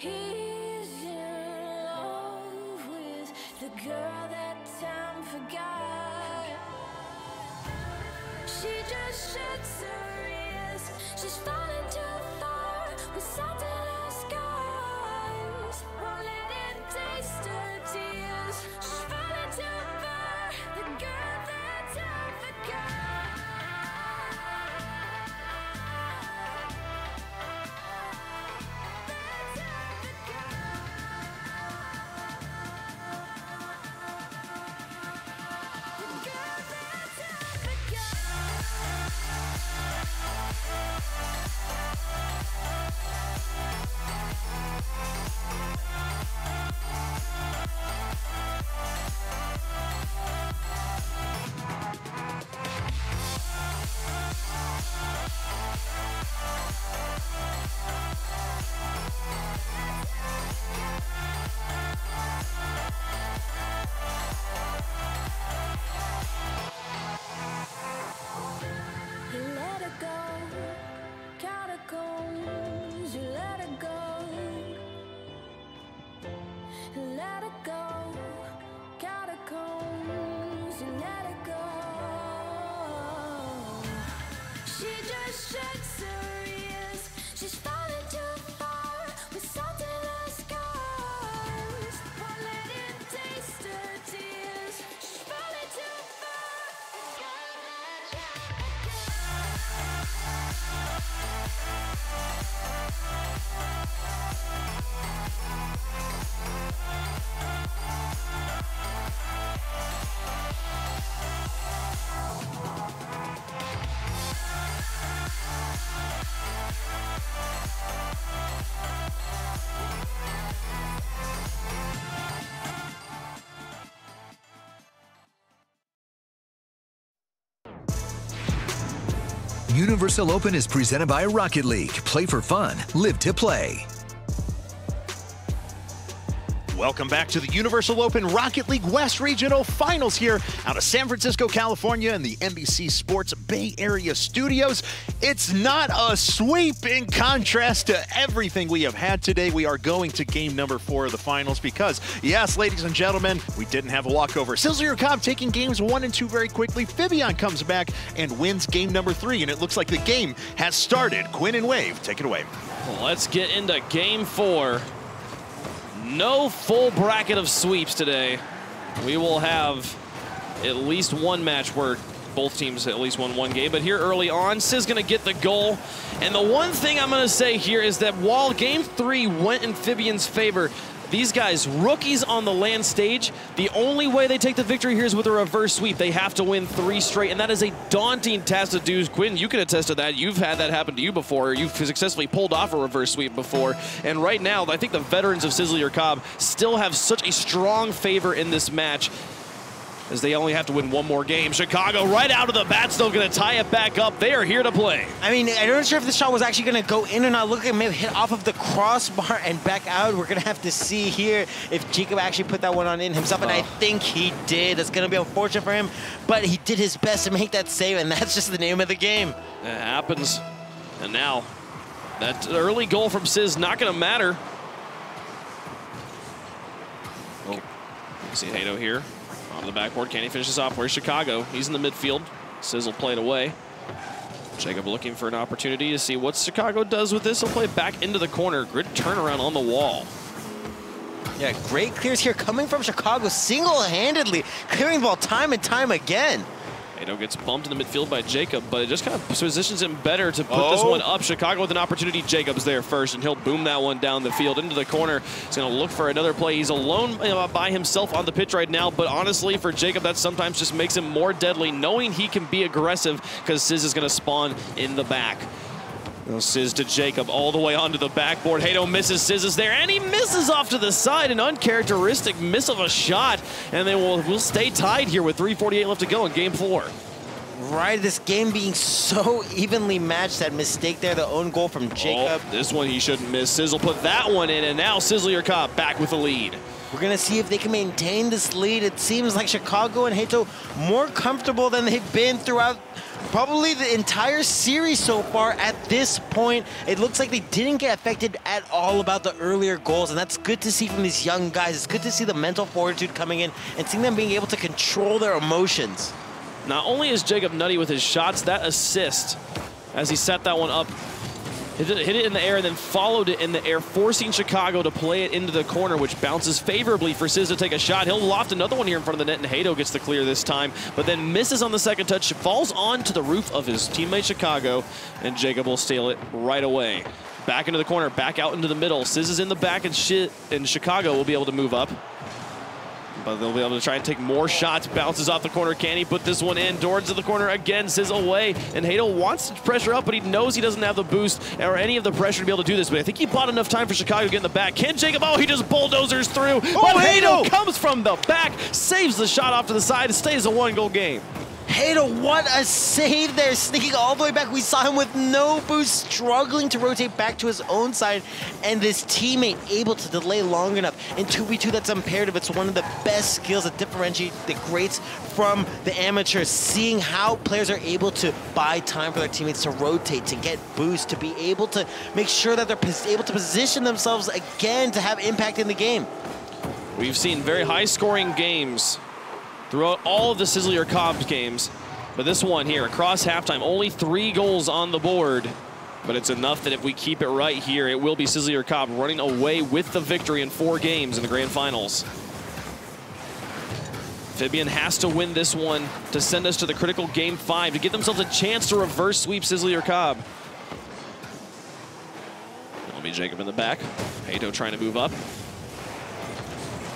He's in love with the girl that time forgot. She just shakes her wrist. She's falling too far with salt in her skies. Won't let it taste her tears. She's falling too far. The girl that time forgot. Universal Open is presented by Rocket League. Play for fun, live to play. Welcome back to the Universal Open Rocket League West Regional Finals here out of San Francisco, California in the NBC Sports Bay Area studios. It's not a sweep in contrast to everything we have had today. We are going to game number 4 of the finals because, yes, ladies and gentlemen, we didn't have a walkover. SizzleUrCob taking games 1 and 2 very quickly. Fibeon comes back and wins game number 3, and it looks like the game has started. Quinn and Wave, take it away. Well, let's get into game 4. No full bracket of sweeps today. We will have at least one match where both teams at least won one game. But here early on, Sizz going to get the goal. And the one thing I'm going to say here is that while game 3 went in Fibeon's favor, these guys, rookies on the land stage, the only way they take the victory here is with a reverse sweep. They have to win 3 straight, and that is a daunting task to do. Quinn, you can attest to that. You've had that happen to you before. You've successfully pulled off a reverse sweep before. And right now, I think the veterans of SizzleUrCob still have such a strong favor in this match, as they only have to win one more game. Chicago right out of the bat, still going to tie it back up. They are here to play. I mean, I'm not sure if the shot was actually going to go in or not. Look at maybe hit off of the crossbar and back out. We're going to have to see here if Jacob actually put that one on in himself, and I think he did. It's going to be unfortunate for him, but he did his best to make that save, and that's just the name of the game. It happens. And now, that early goal from Sizz not going to matter. Oh, you see Hato here. On the backboard, can he finish this off? Where's Chicago? He's in the midfield. Sizzle played away. Jacob looking for an opportunity to see what Chicago does with this. He'll play it back into the corner. Good turnaround on the wall. Yeah, great clears here coming from Chicago single-handedly, clearing the ball time and time again. Hato gets bumped in the midfield by Jacob, but it just kind of positions him better to put this one up. Chicago with an opportunity. Jacob's there first, and he'll boom that one down the field into the corner. He's going to look for another play. He's alone by himself on the pitch right now, but honestly, for Jacob, that sometimes just makes him more deadly, knowing he can be aggressive because Sizz is going to spawn in the back. Sizz to Jacob all the way onto the backboard. Hato misses, Sizz is there, and he misses off to the side. An uncharacteristic miss of a shot, and then we'll stay tied here with 3:48 left to go in game 4. Right, this game being so evenly matched. That mistake there, the own goal from Jacob. Oh, this one he shouldn't miss. Sizzle put that one in, and now SizzleUrCob back with the lead. We're going to see if they can maintain this lead. It seems like Chicago and Hato more comfortable than they've been throughout probably the entire series so far. At this point, it looks like they didn't get affected at all about the earlier goals, and that's good to see from these young guys. It's good to see the mental fortitude coming in and seeing them being able to control their emotions. Not only is Jacob nutty with his shots, that assist, as he set that one up, hit it in the air and then followed it in the air, forcing Chicago to play it into the corner, which bounces favorably for Sizz to take a shot. He'll loft another one here in front of the net, and Hato gets the clear this time, but then misses on the second touch, falls onto the roof of his teammate Chicago, and Jacob will steal it right away. Back into the corner, back out into the middle. Sizz is in the back, and Chicago will be able to move up. But they'll be able to try and take more shots. Bounces off the corner. Can he put this one in? Towards the corner again. Sizz away. And Hato wants to pressure up, but he knows he doesn't have the boost or any of the pressure to be able to do this. But I think he bought enough time for Chicago to get in the back. Can Jacob? Oh, he just bulldozers through. But Hato comes from the back, saves the shot off to the side. It stays a 1-goal game. Hato, what a save there, sneaking all the way back. We saw him with no boost, struggling to rotate back to his own side, and this teammate able to delay long enough. In 2v2, that's imperative. It's one of the best skills that differentiate the greats from the amateurs, seeing how players are able to buy time for their teammates to rotate, to get boost, to be able to make sure that they're able to position themselves again to have impact in the game. We've seen very high-scoring games throughout all of the SizzleUrCob games, but this one here, across halftime, only 3 goals on the board, but it's enough that if we keep it right here, it will be SizzleUrCob running away with the victory in 4 games in the grand finals. Fibeon has to win this one to send us to the critical game 5 to give themselves a chance to reverse sweep SizzleUrCob. It'll be Jacob in the back. Hato trying to move up.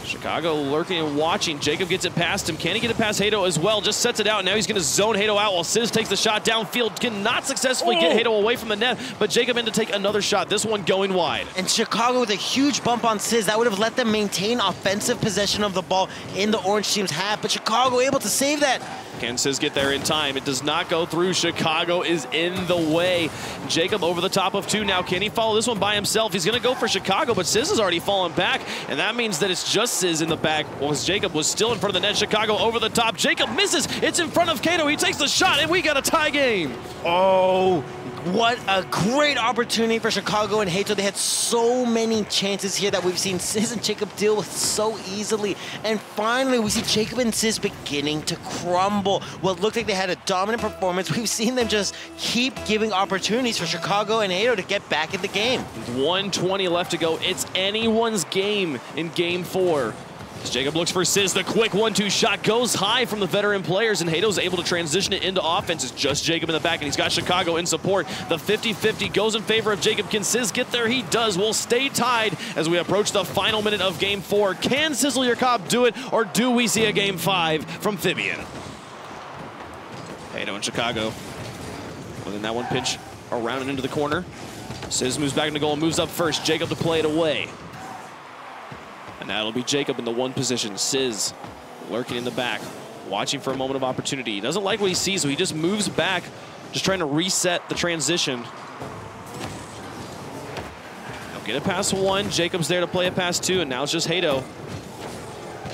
Chicago lurking and watching. Jacob gets it past him. Can he get it past Hato as well? Just sets it out. Now he's going to zone Hato out while Sizz takes the shot downfield. Cannot successfully get Hato away from the net, but Jacob in to take another shot. This one going wide. And Chicago with a huge bump on Sizz. That would have let them maintain offensive possession of the ball in the orange team's half, but Chicago able to save that. Can Sizz get there in time? It does not go through. Chicago is in the way. Jacob over the top of 2 now. Can he follow this one by himself? He's going to go for Chicago, but Sizz has already fallen back, and that means that it's just Sizz in the back. Well, Jacob was still in front of the net. Chicago over the top. Jacob misses. It's in front of Cato. He takes the shot, and we got a tie game. Oh, what a great opportunity for Chicago and Hato. They had so many chances here that we've seen Sizz and Jacob deal with so easily. And finally, we see Jacob and Sizz beginning to crumble. What looked like they had a dominant performance, we've seen them just keep giving opportunities for Chicago and Hato to get back in the game. 1:20 left to go. It's anyone's game in game 4. As Jacob looks for Sizz, the quick 1-2 shot goes high from the veteran players, and Hato's able to transition it into offense. It's just Jacob in the back, and he's got Chicago in support. The 50-50 goes in favor of Jacob. Can Sizz get there? He does. We'll stay tied as we approach the final minute of game 4. Can SizzleUrCob do it, or do we see a game 5 from Fibeon? Hato in Chicago. Within that one pinch around and into the corner. Sizz moves back into goal and moves up first. Jacob to play it away. And that'll be Jacob in the 1 position. Sizz lurking in the back, watching for a moment of opportunity. He doesn't like what he sees, so he just moves back, just trying to reset the transition. He'll get it past 1. Jacob's there to play it past 2, and now it's just Hato.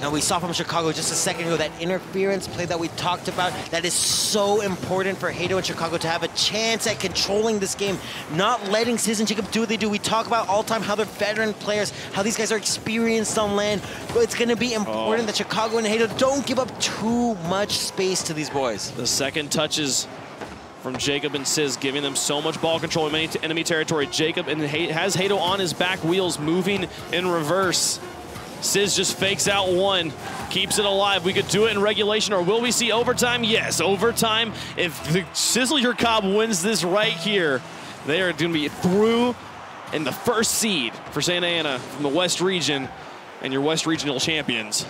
Now we saw from Chicago just a second ago that interference play that we talked about. That is so important for Hato and Chicago to have a chance at controlling this game, not letting Sizz and Jacob do what they do. We talk about all the time how they're veteran players, how these guys are experienced on land, but it's going to be important that Chicago and Hato don't give up too much space to these boys. The second touches from Jacob and Sizz, giving them so much ball control in enemy territory. Jacob has Hato on his back wheels, moving in reverse. Sizz just fakes out one, keeps it alive. We could do it in regulation, or will we see overtime? Yes, overtime. If the SizzleUrCob wins this right here, they are going to be through in the first seed for Santa Ana from the West Region and your West Regional champions.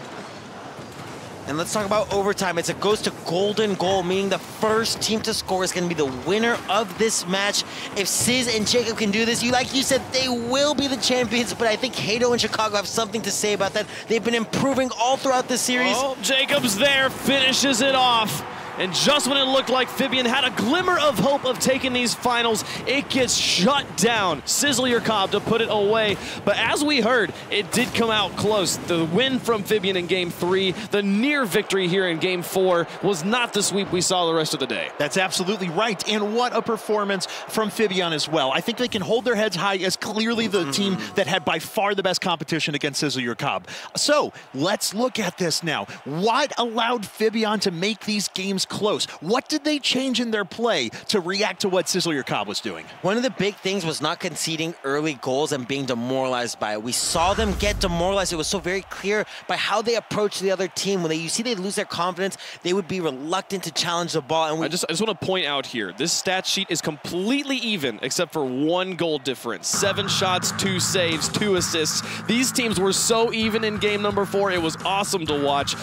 And let's talk about overtime. It goes to golden goal, meaning the first team to score is going to be the winner of this match. If Sizz and Jacob can do this, like you said, they will be the champions, but I think Hato and Chicago have something to say about that. They've been improving all throughout the series. Oh, Jacob's there, finishes it off. And just when it looked like Fibeon had a glimmer of hope of taking these finals, it gets shut down. SizzleUrCob to put it away. But as we heard, it did come out close. The win from Fibeon in Game 3, the near victory here in Game 4 was not the sweep we saw the rest of the day. That's absolutely right. And what a performance from Fibeon as well. I think they can hold their heads high as clearly the team that had by far the best competition against SizzleUrCob. So let's look at this now. What allowed Fibeon to make these games close? What did they change in their play to react to what SizzleUrCob was doing? One of the big things was not conceding early goals and being demoralized by it. We saw them get demoralized. It was so very clear by how they approached the other team. When you see they lose their confidence, they would be reluctant to challenge the ball. And I just want to point out here, this stat sheet is completely even except for 1 goal difference. 7 shots, 2 saves, 2 assists. These teams were so even in game number 4. It was awesome to watch.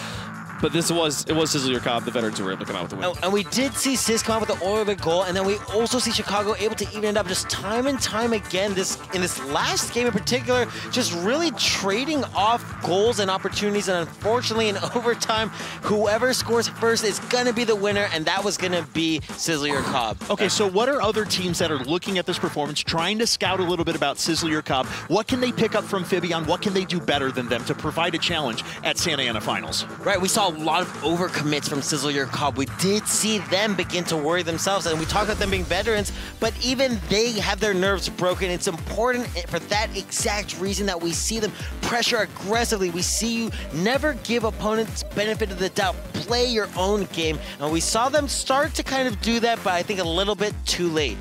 But it was SizzleUrCob, the veterans, who were able to come out with the win. And we did see Sizz come out with the early goal, and then we also see Chicago able to even it up just time and time again. In this last game in particular, just really trading off goals and opportunities. And unfortunately, in overtime, whoever scores first is going to be the winner, and that was going to be SizzleUrCob. Okay, so what are other teams that are looking at this performance, trying to scout a little bit about SizzleUrCob? What can they pick up from Fibeon? What can they do better than them to provide a challenge at Santa Ana Finals? Right, we saw a lot of overcommits from SizzleUrCob. We did see them begin to worry themselves, and we talked about them being veterans, but even they have their nerves broken. It's important for that exact reason that we see them pressure aggressively. We see you never give opponents benefit of the doubt. Play your own game, and we saw them start to kind of do that, but I think a little bit too late.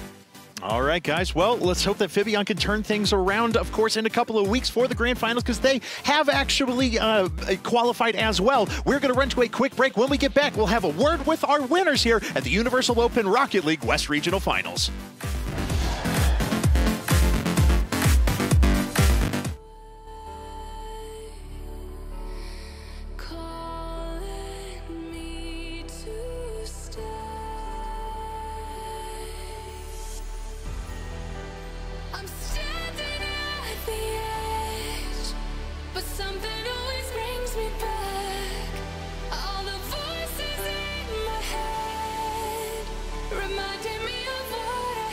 All right, guys. Well, let's hope that Fibeon can turn things around, of course, in a couple of weeks for the grand finals, because they have actually qualified as well. We're going to run to a quick break. When we get back, we'll have a word with our winners here at the Universal Open Rocket League West Regional Finals. I'm standing at the edge, but something always brings me back. All the voices in my head reminding me of what I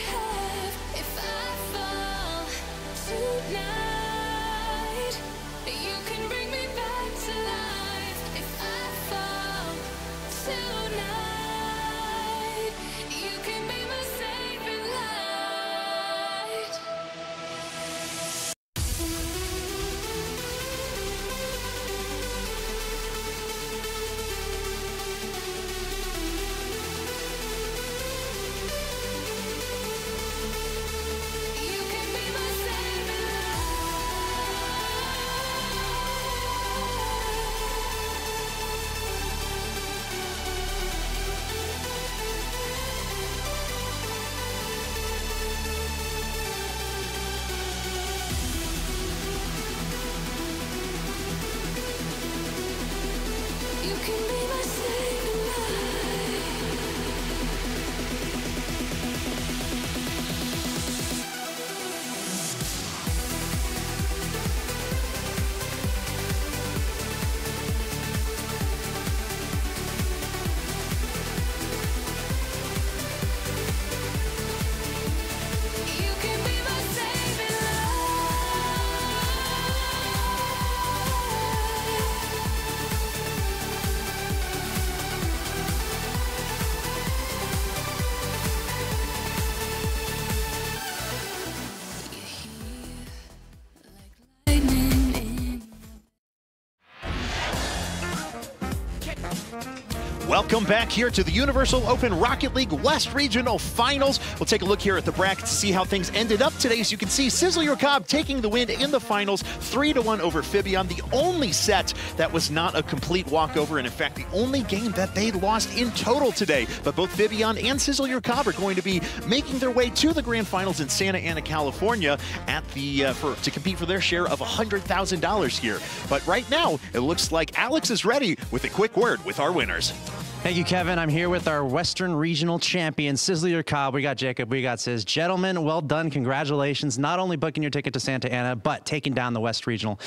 Welcome back here to the Universal Open Rocket League West Regional Finals. We'll take a look here at the bracket to see how things ended up today. As you can see, SizzleUrCob taking the win in the finals, 3-1 over Fibeon. The only set that was not a complete walkover, and in fact, the only game that they lost in total today. But both Fibeon and SizzleUrCob are going to be making their way to the grand finals in Santa Ana, California, at the to compete for their share of $100,000 here. But right now, it looks like Alex is ready with a quick word with our winners. Thank you, Kevin. I'm here with our Western Regional Champion, SizzleUrCob. We got Jacob, we got Sizz. Gentlemen, well done. Congratulations. Not only booking your ticket to Santa Ana, but taking down the West Regional.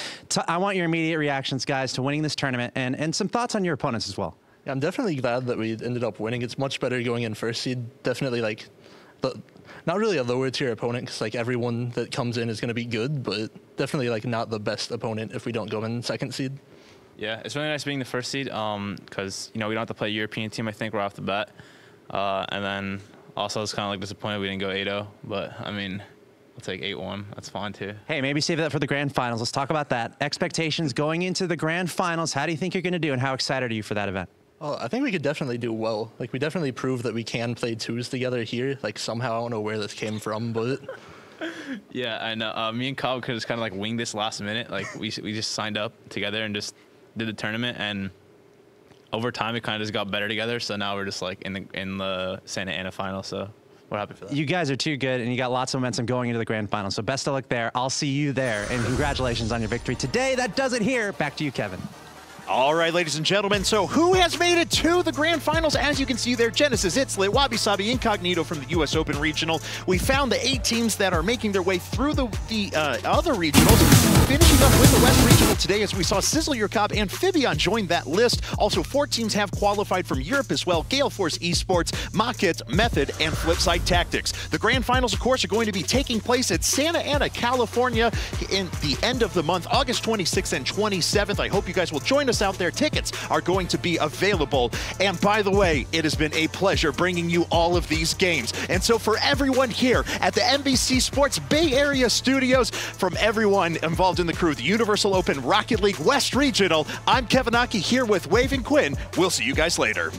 I want your immediate reactions, guys, to winning this tournament and some thoughts on your opponents as well. Yeah, I'm definitely glad that we ended up winning. It's much better going in first seed. Definitely, like, not really a lower tier opponent, because like everyone that comes in is going to be good, but definitely like not the best opponent if we don't go in second seed. Yeah, it's really nice being the first seed because, you know, we don't have to play a European team, I think, right off the bat. And then also it's kind of like disappointed we didn't go 8-0, but I mean, we'll take 8-1. That's fine too. Hey, maybe save that for the grand finals. Let's talk about that. Expectations going into the grand finals. How do you think you're going to do, and how excited are you for that event? Oh, I think we could definitely do well. Like, we definitely proved that we can play twos together here. Like, somehow, I don't know where this came from, but... Yeah, I know. Me and Cobb could just kind of like wing this last minute. Like, we just signed up together and just did the tournament, and over time it kind of just got better together. So now we're just like in the Santa Ana final. So we're happy for that. You guys are too good, and you got lots of momentum going into the grand final. So best of luck there. I'll see you there, and congratulations on your victory today. That does it here. Back to you, Kevin. All right, ladies and gentlemen, so who has made it to the grand finals? As you can see there, Genesis, Itzlit, Wabi Sabi, Incognito from the U.S. Open Regional. We found the 8 teams that are making their way through the other regionals, finishing up with the West Regional today, as we saw SizzleUrCob and Fibeon join that list. Also, 4 teams have qualified from Europe as well: Gale Force Esports, Mach-It, Method, and Flipside Tactics. The grand finals, of course, are going to be taking place at Santa Ana, California in the end of the month, August 26th and 27th. I hope you guys will join us out there. Tickets are going to be available. And by the way, it has been a pleasure bringing you all of these games. And so for everyone here at the NBC Sports Bay Area studios, from everyone involved in the crew, the Universal Open Rocket League West Regional, I'm Kevin Aki here with Wave and Quinn. We'll see you guys later.